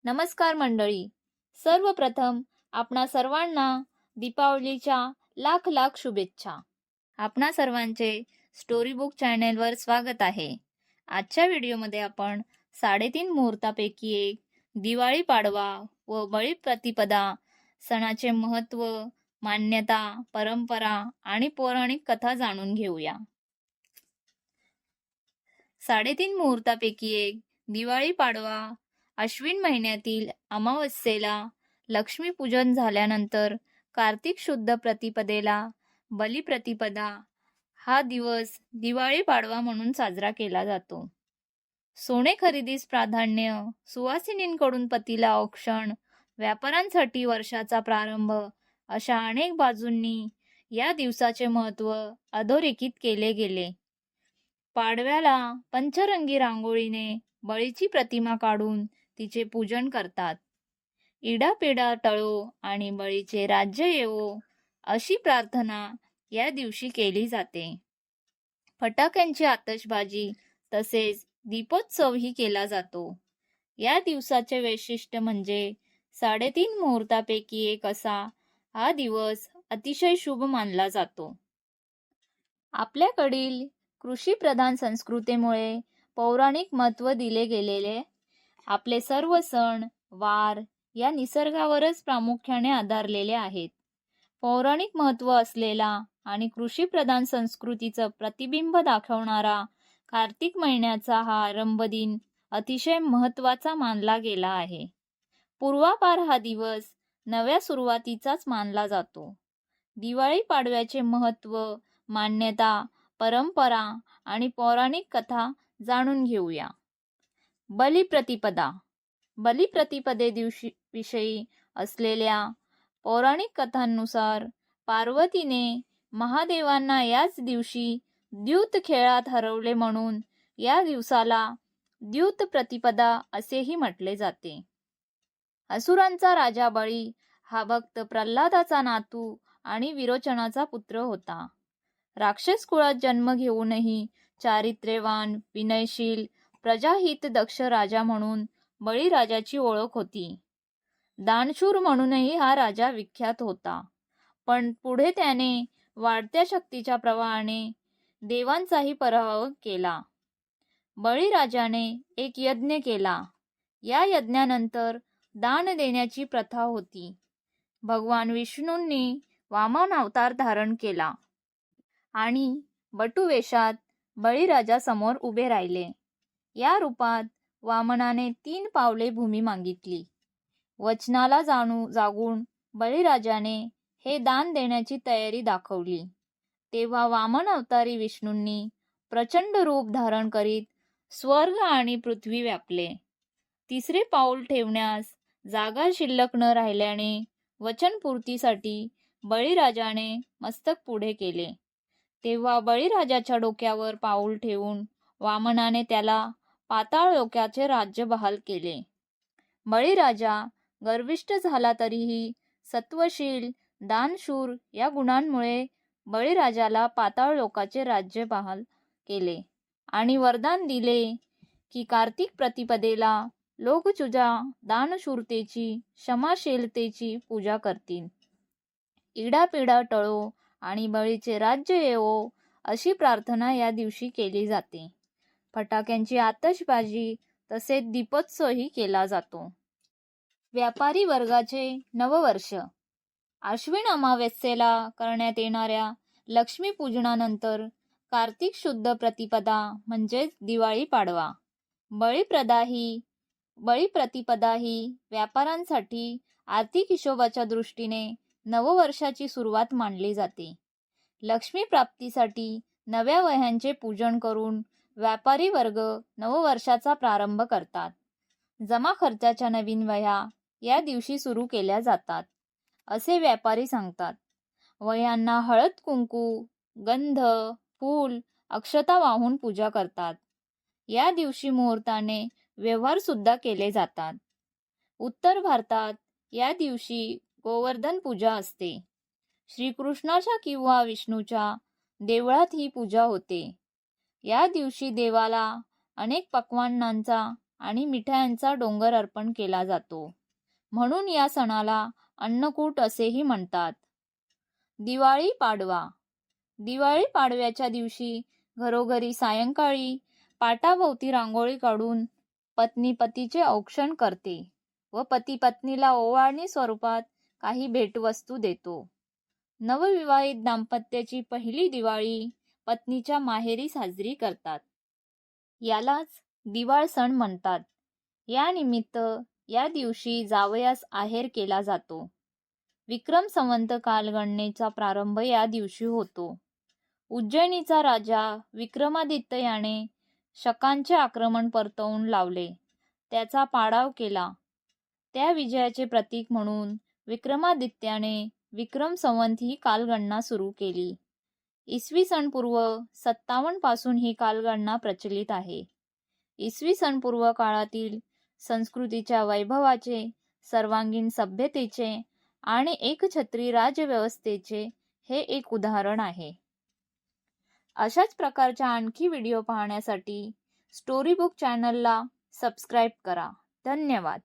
नमस्कार मंडळी. सर्वप्रथम आपणा सर्वांना दीपावलीच्या लाख लाख शुभेच्छा. आपणा सर्वांचे स्टोरी बुक चॅनेलवर स्वागत आहे. आजच्या व्हिडिओमध्ये आपण 3.5 मुहूर्तापैकी एक दिवाळी पाडवा व बळीप्रतिपदा सणाचे महत्त्व, मान्यता, परंपरा आणि पौराणिक कथा जाणून घेऊया. 3.5 मुहूर्तापैकी एक दिवाळी पाडवा अश्विन महिन्यातील अमावस्येला लक्ष्मीपूजन झाल्यानंतर कार्तिक शुद्ध प्रतिपदेला बलिप्रतिपदा हा दिवस दिवाळी पाडवा म्हणून साजरा केला जातो. सोने खरेदीस प्राधान्य, सुवासिनींकडून पतीला औक्षण, व्यापाऱ्यांसाठी वर्षाचा प्रारंभ अशा अनेक बाजूंनी या दिवसाचे महत्त्व अधोरेखित केले गेले. पाडव्याला पंचरंगी रांगोळीने बळीची प्रतिमा काढून तिचे पूजन करतात. इडापिडा टळो आणि बळीचे राज्य येवो अशी प्रार्थना या दिवशी केली जाते. फटाक्यांची आतषबाजी तसेच दीपोत्सवही केला जातो. या दिवसाचे वैशिष्ट्य म्हणजे 3.5 मुहूर्तापैकी एक असा हा दिवस अतिशय शुभ मानला जातो. आपल्याकडील कृषीप्रधान संस्कृतीमुळे पौराणिक महत्त्व दिले गेलेले आपले सर्व सण वार या निसर्गावरच प्रामुख्याने आधारलेले आहेत. पौराणिक महत्त्व असलेला आणि कृषीप्रधान संस्कृतीचं प्रतिबिंब दाखवणारा कार्तिक महिन्याचा हा आरंभदिन अतिशय महत्त्वाचा मानला गेला आहे. पूर्वापार हा दिवस नव्या सुरुवातीचाच मानला जातो. दिवाळी पाडव्याचे महत्त्व, मान्यता, परंपरा आणि पौराणिक कथा जाणून घेऊया. बलिप्रतिपदा. बलिप्रतिपदे दिवशी विषयी असलेल्या पौराणिक कथांनुसार पार्वतीने महादेवांना याच दिवशी द्यूत खेळात हरवले म्हणून या दिवसाला द्यूत प्रतिपदा असेही म्हटले जाते. असुरांचा राजा बळी हा भक्त प्रल्हादाचा नातू आणि विरोचनाचा पुत्र होता. राक्षस कुळात जन्म घेऊनही चारित्र्यवान, विनयशील, प्रजाहित दक्ष राजा म्हणून बळीराजाची ओळख होती. दानशूर म्हणूनही हा राजा विख्यात होता. पण पुढे त्याने वाढत्या शक्तीच्या प्रवाहाने देवांचाही पराभव केला. बळीराजाने एक यज्ञ केला. या यज्ञानंतर दान देण्याची प्रथा होती. भगवान विष्णूंनी वामन अवतार धारण केला आणि बटुवेशात बळीराजा समोर उभे राहिले. या रूपात वामनाने 3 पावले भूमी मागितली. वचनाला जागून बळीराजाने हे दान देण्याची तयारी दाखवली. तेव्हा वामन अवतारी विष्णूंनी प्रचंड रूप धारण करीत स्वर्ग आणि पृथ्वी व्यापले. 3रे पाऊल ठेवण्यास जागा शिल्लक न राहिल्याने वचनपूर्तीसाठी बळीराजाने मस्तक पुढे केले. तेव्हा बळीराजाच्या डोक्यावर पाऊल ठेवून वामनाने त्याला पाताळ लोकाचे राज्य बहाल केले. बळीराजा गर्विष्ठ झाला तरीही सत्वशील, दानशूर या गुणांमुळे बळीराजाला पाताळ लोकाचे राज्य बहाल केले आणि वरदान दिले की कार्तिक प्रतिपदेला लोक तुझ्या दानशूरतेची, क्षमाशीलतेची पूजा करतील. इडापिडा टळो आणि बळीचे राज्य येवो अशी प्रार्थना या दिवशी केली जाते. फटाक्यांची आतषबाजी तसेच दीपोत्सवही केला जातो. व्यापारी वर्गाचे नववर्ष. आश्विन अमावस्येला करण्यात येणाऱ्या लक्ष्मीपूजनानंतर कार्तिक शुद्ध प्रतिपदा म्हणजेच दिवाळी पाडवा बळीप्रतिपदा ही व्यापाऱ्यांसाठी आर्थिक हिशोबाच्या दृष्टीने नववर्षाची सुरुवात मानली जाते. लक्ष्मी प्राप्तीसाठी नव्या वह्यांचे पूजन करून व्यापारी वर्ग नववर्षाचा प्रारंभ करतात. जमा खर्चाच्या नवीन वह्या या दिवशी सुरू केल्या जातात असे व्यापारी सांगतात. वह्यांना हळद कुंकू, गंध, फूल, अक्षता वाहून पूजा करतात. या दिवशी मुहूर्ताने व्यवहार सुद्धा केले जातात. उत्तर भारतात या दिवशी गोवर्धन पूजा असते. श्रीकृष्णाच्या किंवा विष्णूच्या देवळात ही पूजा होते. या दिवशी देवाला अनेक पक्वान्नांचा आणि मिठायांचा डोंगर अर्पण केला जातो. म्हणून या सणाला अन्नकूट असेही म्हणतात. दिवाळी पाडवा. दिवाळी पाडव्याच्या दिवशी घरोघरी सायंकाळी पाटाभोवती रांगोळी काढून पत्नी पतीचे औक्षण करते व पती पत्नीला ओवाळणी स्वरूपात काही भेटवस्तू देतो. नवविवाहित दाम्पत्याची पहिली दिवाळी पत्नीच्या माहेरी साजरी करतात. यालाच दिवाळ सण म्हणतात. या निमित्त या दिवशी जावयास आहेर केला जातो. विक्रम संवत कालगणनेचा प्रारंभ या दिवशी होतो. उज्जैनीचा राजा विक्रमादित्य याने शकांचे आक्रमण परतवून लावले, त्याचा पाडाव केला. त्या विजयाचे प्रतीक म्हणून विक्रमादित्याने विक्रम संवत ही कालगणना सुरू केली. इसवी सन पूर्व 57 पासून ही कालगणना प्रचलित आहे. इसवी सन पूर्व काळातील संस्कृतीच्या वैभवाचे, सर्वांगीण सभ्यतेचे आणि एकछत्री राज्यव्यवस्थेचे हे एक उदाहरण आहे. अशाच प्रकारच्या आणखी व्हिडिओ पाहण्यासाठी स्टोरीबुक चॅनलला सबस्क्राईब करा. धन्यवाद.